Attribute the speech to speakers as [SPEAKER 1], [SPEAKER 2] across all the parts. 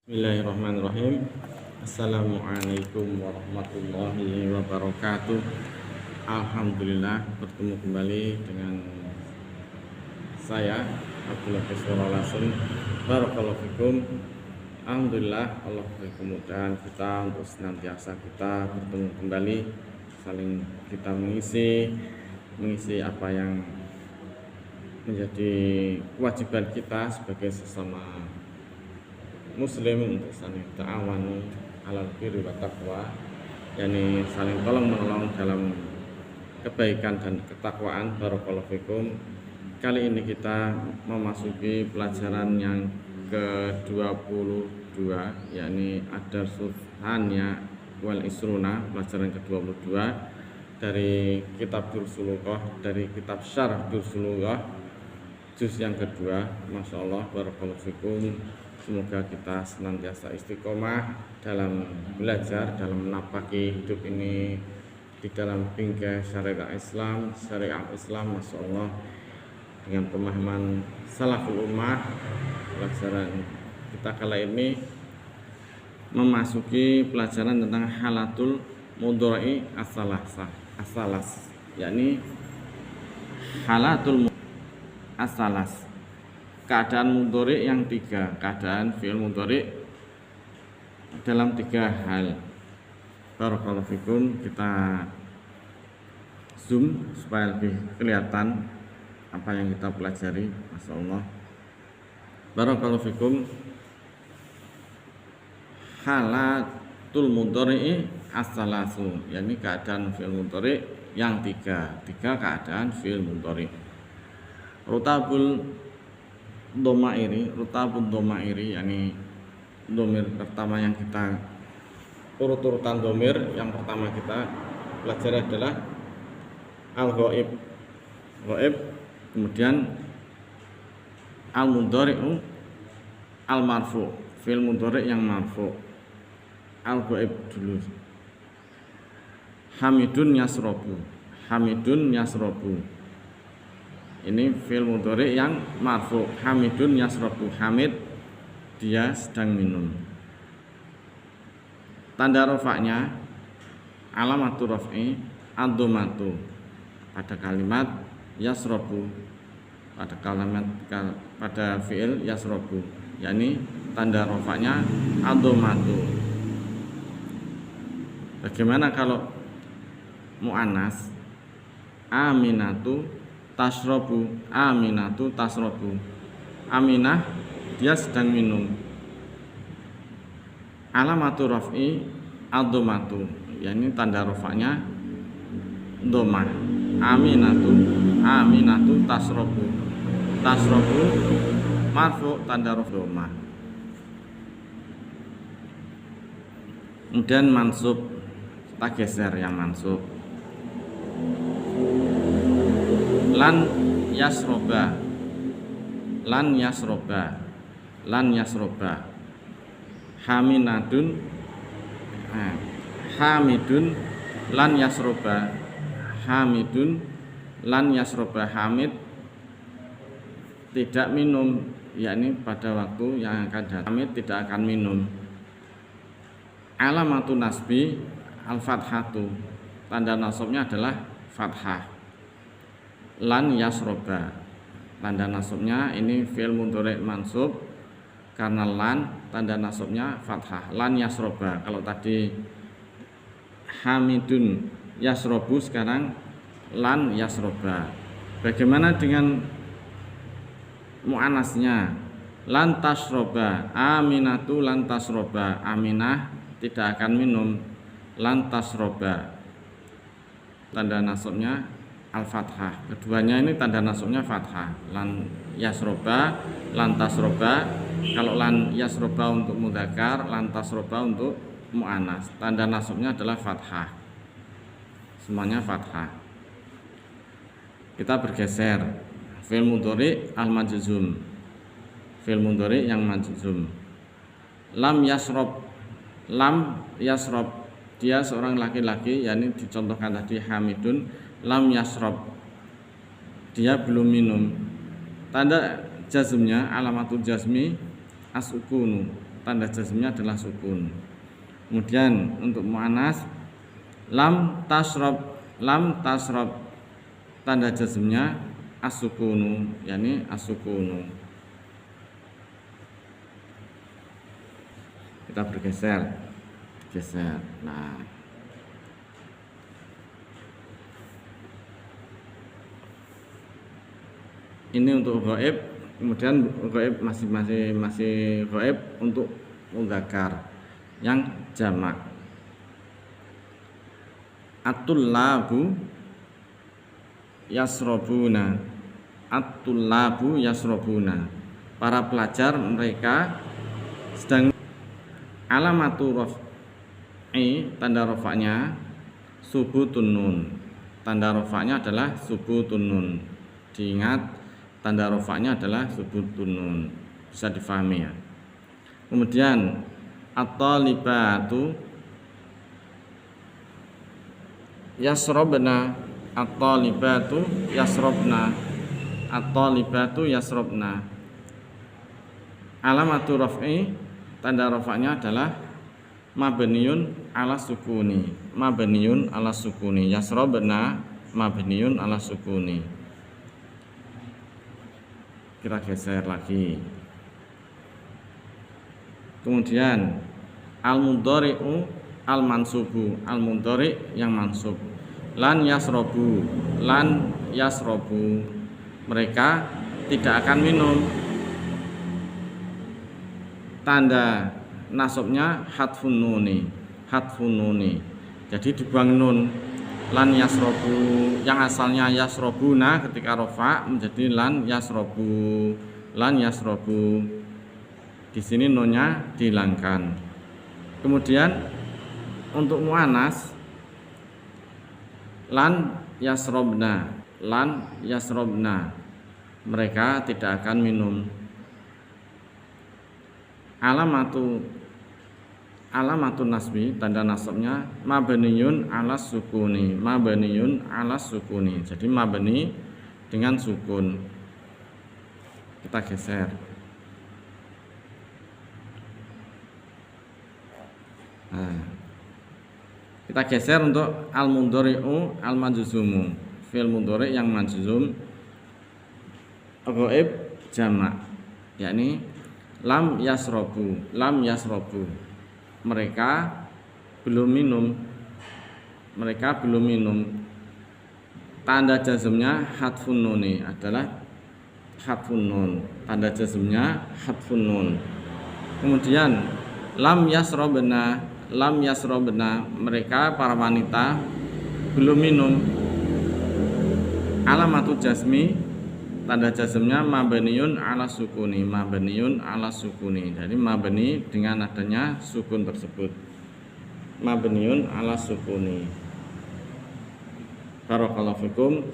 [SPEAKER 1] Bismillahirrahmanirrahim. Assalamualaikum warahmatullahi wabarakatuh. Alhamdulillah bertemu kembali dengan saya Abdullah Lasun. Barakallahu fikum. Alhamdulillah Allah beri kemudahan kita untuk senantiasa kita bertemu kembali, saling kita mengisi apa yang menjadi kewajiban kita sebagai sesama muslim untuk saling ta'awanu alal birri wa taqwa, yakni saling tolong menolong dalam kebaikan dan ketakwaan. Barakallahu fikum. Kali ini kita memasuki pelajaran yang ke-22, yakni ad-darsus tsaniya wal isruna, pelajaran ke-22 dari kitab Dursul-Lughah, dari kitab Syarh Dursul-Lughah juz yang kedua. Masya Allah, barakallahu fikum. Semoga kita senantiasa istiqomah dalam belajar, dalam menapaki hidup ini di dalam bingkai syariat Islam, Masya Allah, dengan pemahaman salaful ummah. Pelajaran kita kali ini memasuki pelajaran tentang halatul mudhari as-salas, yakni halatul as-salas, keadaan mudhari yang tiga, keadaan fi'il mudhari dalam tiga hal. Barakallahu fikum. Kita zoom supaya lebih kelihatan apa yang kita pelajari. Masya Allah, barakallahu fikum. Halatul mudhari as-salasu, yakni keadaan fi'il mudhari yang tiga keadaan fi'il mudhari. Rutabul domairi, yakni domir pertama yang kita urut-urutan domir yang pertama kita pelajari adalah al-ghaib, kemudian al-mudhari'u al-marfu, fi'il mudhari yang marfu, al-ghaib dulu. Hamidun yasrobu, ini fi'il mudhari yang marfu. Hamidun yasrabu, Hamid dia sedang minum. Tanda rafa'nya alamatu raf'i ad-dhammatu pada kalimat yasrabu, pada fi'il yasrabu, yakni tanda rafa'nya ad-dhammatu. Bagaimana kalau muannas? Aminatu tasrobu, Aminatu tasrobu, Aminah dia sedang minum. Alamatu raf'i ad-dhammatu, yakni tanda rafa'nya dhammah. Aminatu tasrobu marfu, tanda raf' dhammah. Kemudian mansub, kita geser yang mansub. Lan yasroba, hamidun lan yasroba, Hamid tidak minum, yakni pada waktu yang akan datang Hamid tidak akan minum. Alamatu nasbi al-fathatu, tanda nasabnya adalah fathah. Lan yasroba, tanda nasabnya ini fi'il mudhari mansub karena lan tanda nasabnya fathah. Lan yasroba, kalau tadi Hamidun yasrobu, sekarang lan yasroba. Bagaimana dengan muannasnya? Lan tasroba, Aminatu lan tasroba, Aminah tidak akan minum. Lan tasroba, tanda nasabnya al-fathah. Keduanya ini tanda nasabnya fathah. Lan yasroba, lan tasroba. Kalau lan yasroba untuk mudzakkar, lan tasroba untuk muannas, tanda nasabnya adalah fathah. Semuanya fathah. Kita bergeser. Fi'il mudhari al-majzum, fi'il mudhari yang majzum. Lam yasrob, dia seorang laki-laki, yakni dicontohkan tadi Hamidun. Lam yasrob, dia belum minum. Tanda jazmnya alamatul jazmi as-sukunu, tanda jazmnya adalah sukun. Kemudian untuk muannas lam tasrob tanda jazmnya as-sukunu, yakni as-sukunu. Kita geser. Nah, ini untuk ghaib. Kemudian ghaib masih ghaib untuk mudzakar yang jamak. At-tullabu yasrobuna. Para pelajar mereka sedang. Alamatu raf'i, tanda rafa'nya subutun nun. Tanda rafa'nya adalah subutun nun. Diingat, tanda rafa'nya adalah subutun nun. Bisa difahami ya. Kemudian at-talibatu yasrobna. Alamatu raf'i, tanda rafa'nya adalah mabniun ala sukuni. Yasrobna mabniun ala sukuni. Kita geser lagi. Kemudian al-mudhari'u al-mansubu. Al-mudhari' yang mansub. Lan yasrobu. Mereka tidak akan minum. Tanda nasabnya hatfun nuni. Jadi dibuang nun. Lan yasrobu, yang asalnya yasrobuna ketika rofa menjadi lan yasrobu. Di sini nunnya dihilangkan. Kemudian untuk muannas lan yasrobna. Mereka tidak akan minum. Alamatu nasbi, tanda nasabnya mabniyun ala sukuni. Jadi mabni dengan sukun. Kita geser. Nah, kita geser untuk al-mudhari'u al-majzumu. Fi'il mudhari' yang majzum ghaib jamak, yakni lam yasrobu. Mereka belum minum. Tanda jazmnya hatfun nuni adalah hatfun nun. Kemudian lam yasrobna. Mereka para wanita belum minum. Alamatu jazmi, tanda jazmnya mabniun ala sukuni. Jadi mabni dengan adanya sukun tersebut. Mabniun ala sukuni. Barakallahu fikum.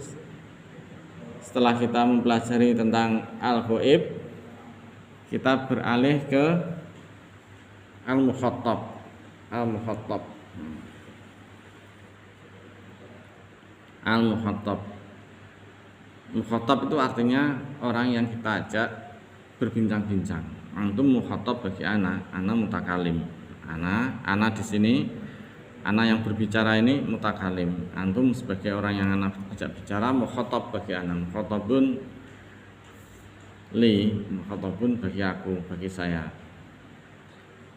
[SPEAKER 1] Setelah kita mempelajari tentang al-ghaib, kita beralih ke al-mukhattab. Mukhatab itu artinya orang yang kita ajak berbincang-bincang. Antum mukhatab bagi ana mutakalim. Ana di sini, ana yang berbicara ini mutakalim. Antum sebagai orang yang ana ajak bicara, mukhatab bagi ana. Mukhatabun bagi aku, bagi saya.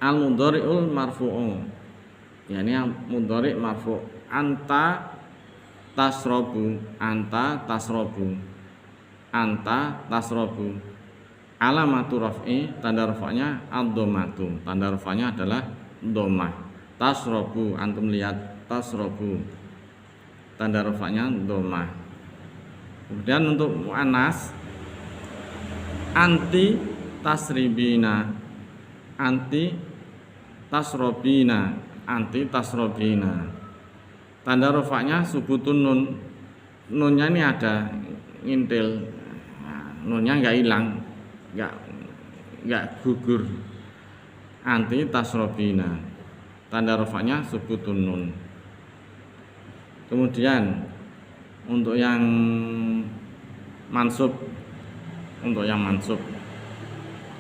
[SPEAKER 1] Al-mudhari'ul marfu'u, yakni mudhari' marfu'. Anta tasrobu. Alamatu raf'i, tanda rafa'nya ad-dhammatu. Tanda rafa'nya adalah dhammah. Tasrobu, antum lihat tasrobu, tanda rafa'nya dhammah. Kemudian untuk muannas anti tasrobina. Tanda rafa'nya subutun nun. Nunnya ini ada ngintil. Nunnya enggak hilang, enggak gugur. Anti tasrobina. Tanda rafa'nya subutun nun. Kemudian untuk yang mansub,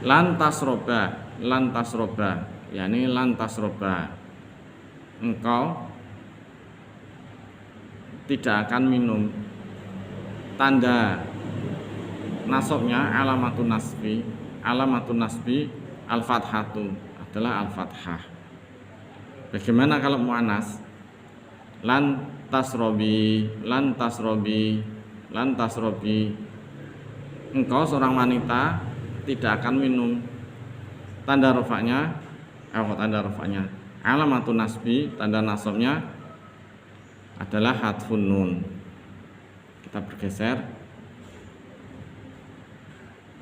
[SPEAKER 1] lan tasroba lan tasroba, yakni lan tasroba, engkau tidak akan minum. Tanda nasabnya alamatun nasbi al-fathatu adalah al-fathah. Bagaimana kalau muannas? Lan tasrobi, engkau seorang wanita tidak akan minum. Tanda rofaknya alamatun nasbi, tanda nasabnya adalah hadfun nun. Kita bergeser.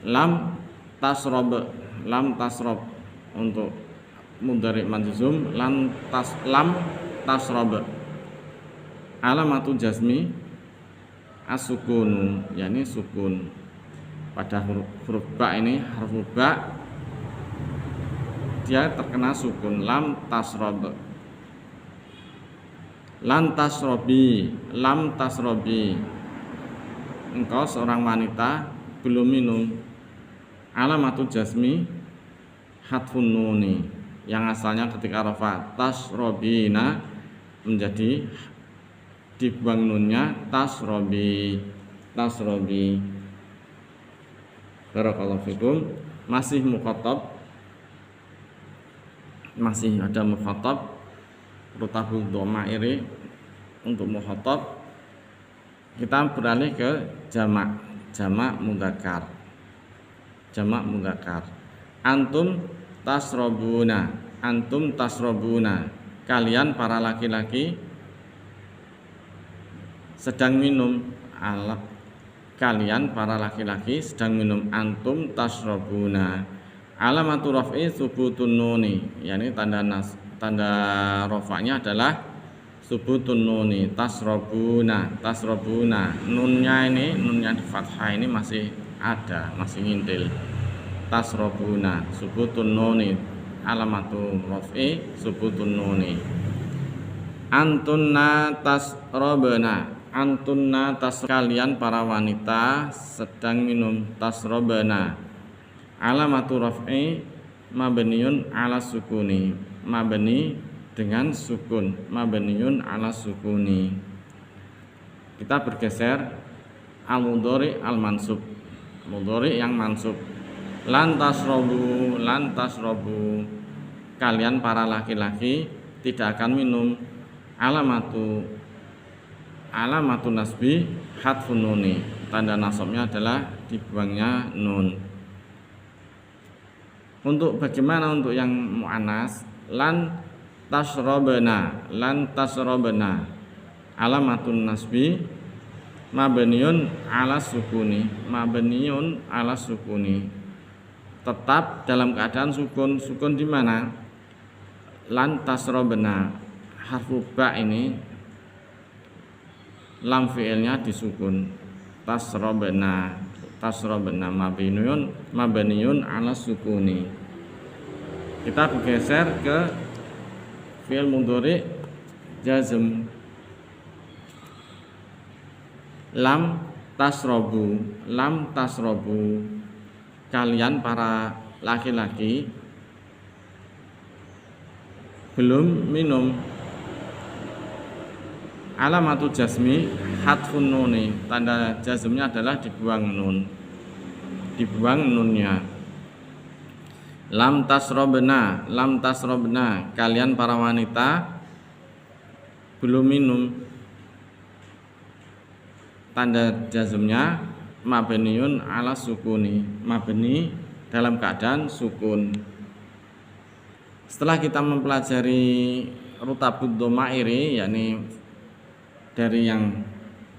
[SPEAKER 1] Lam tasrob untuk mudhari manjuzum, lam tasrob. Alamatul jazmi as-sukun, yakni sukun. Pada huruf ba ini, huruf ba dia terkena sukun. Lam tasrob. Lam tasrobi, engkau seorang wanita belum minum. Alamatul jazmi hadfun nuni, yang asalnya ketika rafa tasrobina menjadi dibuang nunnya tasrobi. Barakallahu fikum. Masih ada mukhatab, rutabul dhamairi untuk mukhatab. Kita beralih ke jamak mudzakkar. Antum tasrobuna, kalian para laki-laki sedang minum. Kalian para laki-laki sedang minum. Antum tasrobuna. Alamatul raf'i subutun nuni, yakni tanda rafa'nya adalah subutun nuni. Tasrobuna, nunnya di fathah ini masih ada, masih ngintil. Tasrobuna, subutun nuni, alamatul raf'i subutun nuni. Antunna kalian para wanita sedang minum. Tasrobana, alamatul raf'i mabniun ala sukuni, mabni dengan sukun, mabniun ala sukuni. Kita bergeser al-mudhari al-mansub, mudhari yang mansub. Lan tasrobu, kalian para laki-laki tidak akan minum. Alamatu nasbi hadfun nuni, tanda nasabnya adalah dibuangnya nun. Untuk bagaimana untuk yang muannas? Lan tasrobena, alamatun nasbi mabniun ala sukuni, tetap dalam keadaan sukun. Sukun di mana? Lan tasrobena, harfu ba ini lam fi'ilnya disukun. Tasrobena mabniun ala sukuni. Kita bergeser ke fi'il mudhari jazm. Lam tasrobu, kalian para laki-laki belum minum. Alamatul jazmi hadfun nuni, tanda jazmnya adalah dibuang nunnya. Lam tasrobna, kalian para wanita belum minum. Tanda jazmnya mabniun ala sukuni, mabni dalam keadaan sukun. Setelah kita mempelajari rutabud dhamairi, yakni dari yang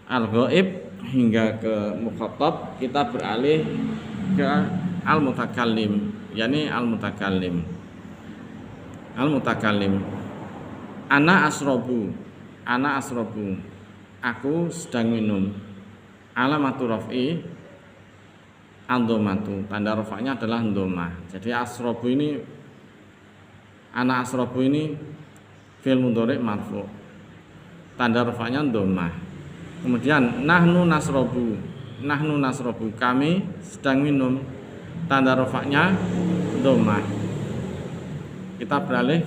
[SPEAKER 1] al-ghaib hingga ke mukhatab, kita beralih ke al-mutakallim, yakni al-mutakallim. Ana asrobu, aku sedang minum. Alamatu raf'i andhamatu, tanda rafa'nya adalah dhamma. Jadi asrobu ini, ana asrobu ini fi'il mudhari marfu', tanda rafa'nya dhamma. Kemudian nahnu nasrobu, kami sedang minum, tanda rafa'nya dhamma. Kita beralih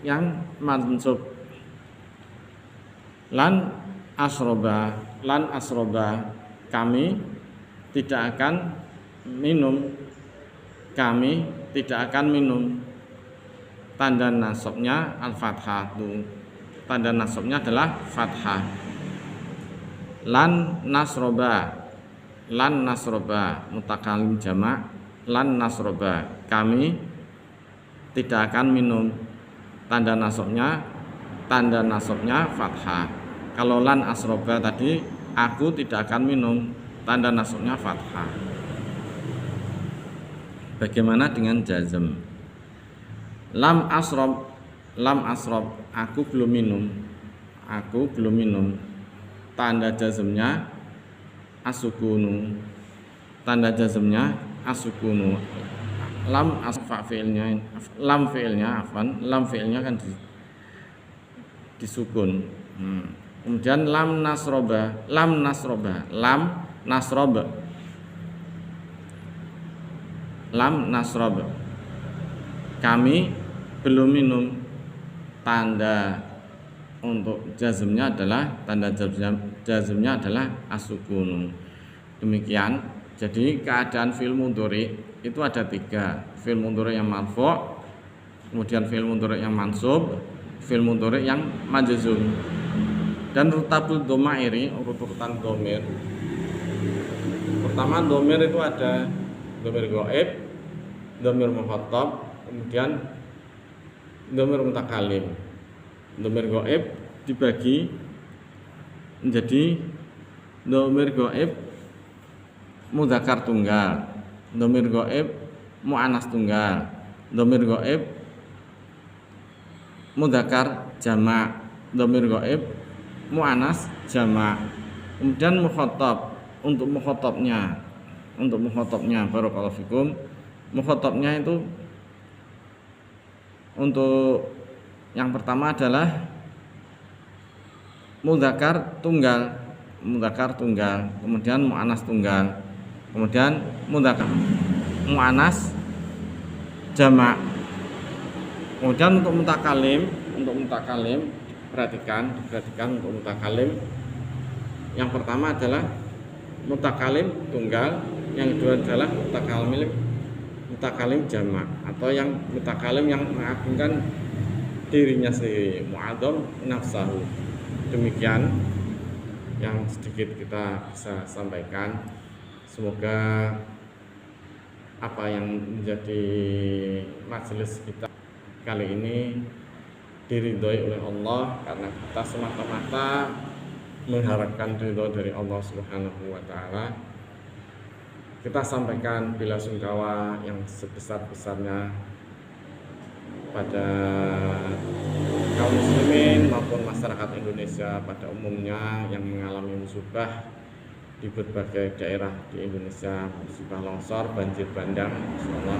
[SPEAKER 1] yang mansub. Lan asroba kami tidak akan minum. Kami tidak akan minum. Tanda nasabnya al-fathah. Tanda nasabnya adalah fathah. Lan nasroba mutakalim jamak. Lan nasroba kami tidak akan minum. Tanda nasabnya fathah. Kalau lan asroba tadi, aku tidak akan minum, tanda nasabnya fathah. Bagaimana dengan jazm? Lam asrob, aku belum minum. Tanda jazmnya asukunu. Lam fiilnya kan disukun. Kemudian lam nasroba kami belum minum. Tanda untuk jazmnya adalah asukunu. Demikian. Jadi keadaan fi'il mudhari itu ada 3. Fi'il mudhari yang marfu', kemudian fi'il mudhari yang mansub, fi'il mudhari yang majzum. Dan rutabul dhomairi, urutan dhamir. Pertama dhamir itu ada dhamir ghaib, dhamir mukhatab, kemudian dhamir mutakalim. Dhamir ghaib dibagi menjadi dhamir ghaib mudzakkar tunggal, dhamir ghaib muannas tunggal, dhamir ghaib mudzakkar jamak, dhamir ghaib muannas jamak. Kemudian mukhatab, untuk mukhatabnya barakallahu fikum, mukhatabnya itu untuk yang pertama adalah mudzakkar tunggal, kemudian muannas tunggal, kemudian mudzakkar muannas jamak. Kemudian untuk mutakalim perhatikan untuk mutakalim, yang pertama adalah mutakalim tunggal, yang kedua adalah mutakalim jamak, atau yang mutakalim yang mengagungkan dirinya sendiri, mu'adzam nafsahu. Demikian yang sedikit kita bisa sampaikan. Semoga apa yang menjadi majelis kita kali ini diridhoi oleh Allah, karena kita semata-mata mengharapkan ridho dari Allah Subhanahu wa taala. Kita sampaikan bela sungkawa yang sebesar-besarnya pada kaum muslimin maupun masyarakat Indonesia pada umumnya yang mengalami musibah di berbagai daerah di Indonesia, musibah longsor, banjir bandang. Insyaallah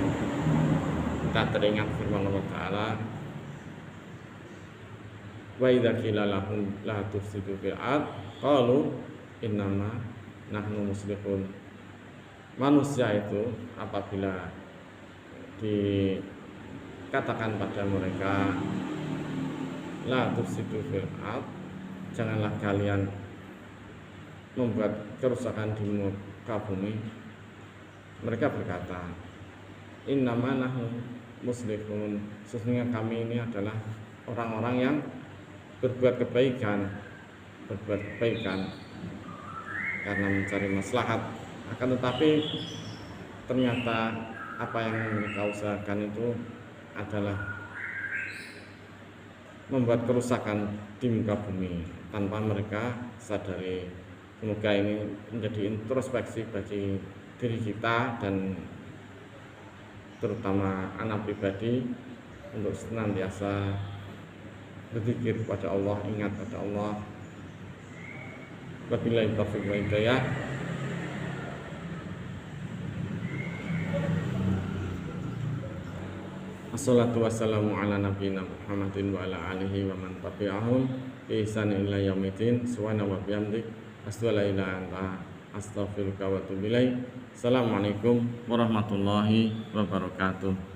[SPEAKER 1] kita teringat firman Allah Ta'ala, wa idza qila lahum la tufsidu fil ard qalu innama nahnu muslihun. Manusia itu apabila dikatakan pada mereka la tufsidu fil ard, janganlah kalian membuat kerusakan di muka bumi, mereka berkata innama nahnu muslihun, sesungguhnya kami ini adalah orang-orang yang berbuat kebaikan karena mencari maslahat. Akan tetapi ternyata apa yang mereka usahakan itu adalah membuat kerusakan di muka bumi tanpa mereka sadari. Semoga ini menjadi introspeksi bagi diri kita dan terutama anak pribadi untuk senantiasa berzikir kepada Allah, ingat pada Allah. Wabillahi taufiq wal hidayah. Assalatu wassalamu ala nabiyina Muhammadin wa ala alihi wa man tabi'ahum bi ihsan ila yaumil subhanahu wa bihamdik asyhadu an la ilaha illa anta astaghfiruka wa atubu ilaik. Assalamualaikum warahmatullahi wabarakatuh.